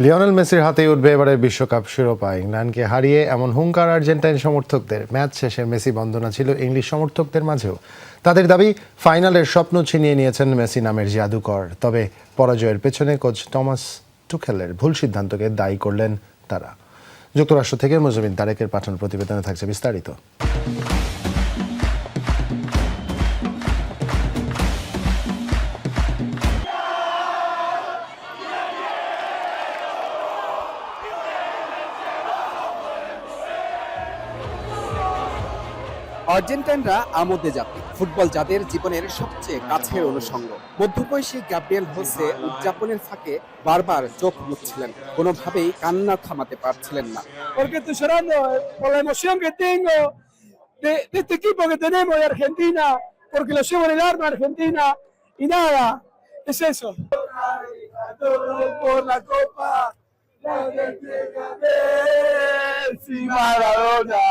Lionel মেসির হাতেই উঠবে এবারের বিশ্বকাপ শিরোপা। ইংল্যান্ডকে হারিয়ে এমন হুঙ্কার আর্জেন্টাইন সমর্থকদের। ম্যাচ শেষে মেসি বন্দনা ছিল ইংলিশ সমর্থকদের মাঝেও। তাদের দাবি, ফাইনালের স্বপ্ন ছিনিয়ে নিয়েছেন মেসি নামের জাদুকর। তবে পরাজয়ের পেছনে কোচ টমাস টুখেলের ভুল সিদ্ধান্তকে দায়ী করলেন তারা। যুক্তরাষ্ট্র থেকে মুজামিন তারেকের পাঠানো প্রতিবেদনে থাকছে বিস্তারিত। আর্জেন্টাইনরা আমোদে জাতি, ফুটবল যাদের জীবনের সবচেয়ে কাছের অনুষঙ্গ। মধ্যবয়সী গ্যাব্রিয়েল হোসে উদযাপনের ফাঁকে বারবার চোখ মুছছিলেন, কোনোভাবেই কান্না থামাতে পারছিলেন না। Porque estoy llorando por la emoción que tengo de este equipo que tenemos de Argentina, porque lo llevo en el alma Argentina y nada, es eso. Por la copa, Messi Maradona.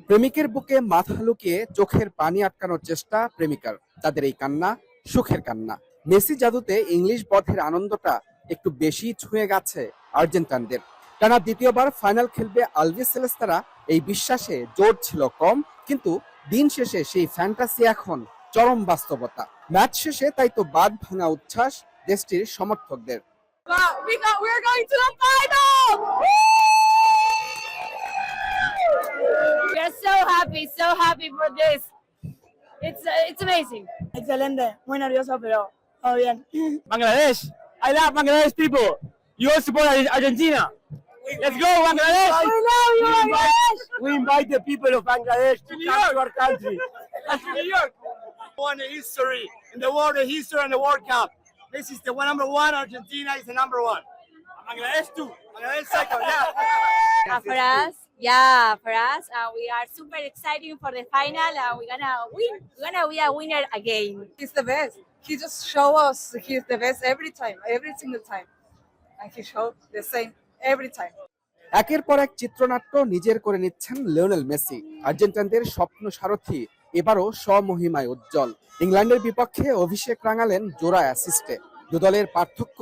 প্রেমিকের বুকে মাথা লুকিয়ে চোখের পানি আটকানোর চেষ্টা প্রেমিকার। তাদের এই কান্না সুখের কান্না। মেসি জাদুতে ইংলিশ বধের আনন্দটা একটু বেশি ছুঁয়ে গেছে আর্জেন্টাইনদের। টানা দ্বিতীয়বার ফাইনাল খেলবে আলবিসেলেস্তারা, এই বিশ্বাসে জোর ছিল কম, কিন্তু দিন শেষে সেই ফ্যান্টাসি এখন চরম বাস্তবতা। ম্যাচ শেষে তাই তো বাঁধ ভাঙা উচ্ছ্বাস দেশটির সমর্থকদের। We're going to the final! We are so happy for this. It's amazing. Excelente, muy nervioso, pero todo bien. Bangladesh, I love Bangladesh people. You all support Argentina. Let's go Bangladesh! We love you, Bangladesh! We invite the people of Bangladesh to come to our country. That's New York. Won the history in the world, the history and the World Cup. This is the number one. Argentina is the number one. Bangladesh too. Bangladesh second. Yeah. For us, we are super excited for the final, and we're gonna win. We're gonna be a winner again. He's the best. He just show us he's the best every time, every single time. And he showed the same every time. একের পর এক চিত্রনাট্য নিজের করে নিচ্ছেন Lionel Messi. আর্জেন্টাইনদের স্বপ্ন সারথি এবারও স্বমহিমায় উজ্জ্বল। ইংল্যান্ডের বিপক্ষে অভিষেক রাঙালেন জোড়া অ্যাসিস্টে। দু দলের পার্থক্য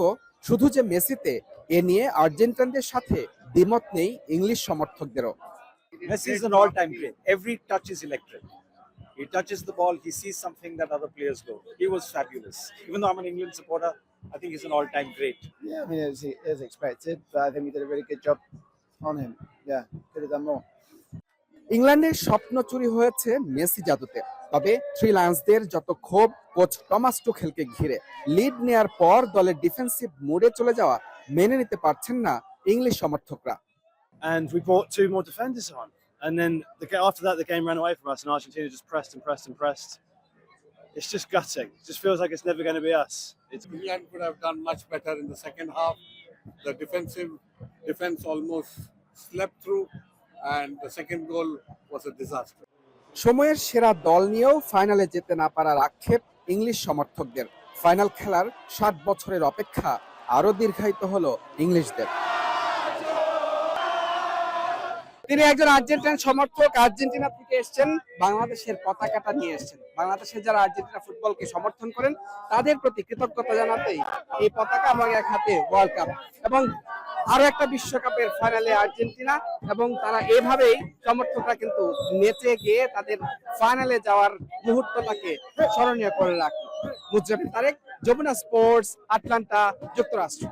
শুধু যে মেসিতে, এ নিয়ে আর্জেন্টাইনদের সাথে দ্বিমত নেই English সমর্থকদেরও। Messi is an all-time great. Every touch is electric. He touches the ball, he sees something that other players don't. He was fabulous. Even though I'm an England supporter, I think he's an all-time great. Yeah, I mean, it was expected, but I think we did a really good job on him. Yeah, could have done more. ইংল্যান্ডের স্বপ্ন চুরি হয়েছে Messi জাদুতে। তবে three লায়ন্সদের যত ক্ষোভ coach Thomas টুখেলকে ঘিরে। Lead নেয়ার পর দলের ডিফেন্সিভ মোডে চলে যাওয়া মেনে নিতে পারছেন না ইংলিশ সমর্থকরা। And we brought two more defenders on. And then after that, the game ran away from us, and Argentina just pressed and pressed and pressed. It's just gutting. It just feels like it's never going to be us. England could have done much better in the second half. The defense almost slept through, and the second goal was a disaster. সময়ের সেরা দল নিয়েও ফাইনালে যেতে না পারার আক্ষেপ English সমর্থকদের। ফাইনাল খেলার 7 বছরের অপেক্ষা আরো দীর্ঘায়িত হলো ইংলিশদের। তিনি একজন আর্জেন্টাইন সমর্থক, আর্জেন্টিনা থেকে এসেছেন, বাংলাদেশের পতাকাটা নিয়ে এসেছেন। বাংলাদেশের যারা আর্জেন্টিনা ফুটবলকে সমর্থন করেন তাদের প্রতি কৃতজ্ঞতা জানাতেই এই পতাকা এবং এক হাতে ওয়ার্ল্ড কাপ এবং আরো একটা বিশ্বকাপের ফাইনালে আর্জেন্টিনা, এবং তারা এভাবেই সমর্থকরা কিন্তু নেচে গিয়ে তাদের ফাইনালে যাওয়ার মুহূর্তটাকে স্মরণীয় করে রাখলো। মুজামিন তারেক, যমুনা স্পোর্টস, আটলান্টা, যুক্তরাষ্ট্র।